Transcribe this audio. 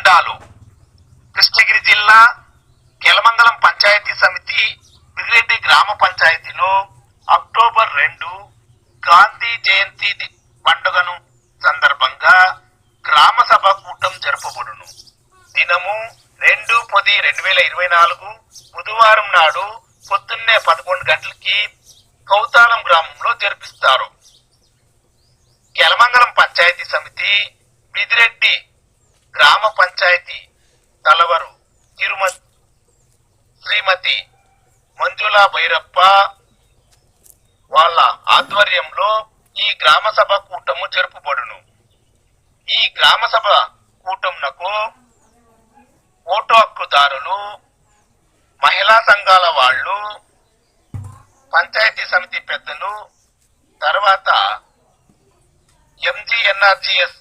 విశేషాలు. కృష్ణగిరి జిల్లా కెలమంగళం పంచాయతీ సమితి బిగిరెడ్డి గ్రామ పంచాయతీలో అక్టోబర్ 2 గాంధీ జయంతి పండుగను సందర్భంగా గ్రామ సభ కూటం జరపబడును. దినము 2/10/2024 బుధవారం నాడు పొద్దున్నే 11 గంటలకి కౌతాళం గ్రామంలో జరిపిస్తారు. కెలమంగళం పంచాయతీ సమితి బిదిరెడ్డి గ్రామ పంచాయతీ తలవరు శ్రీమతి మంజులా భైరప్ప వాళ్ళ ఆధ్వర్యంలో ఈ గ్రామ సభ కూటము జరుపబడును. ఈ గ్రామ సభ కూటమునకు ఓటు హక్కుదారులు, మహిళా సంఘాల వాళ్ళు, పంచాయతీ సమితి పెద్దలు, తర్వాత MGNRGS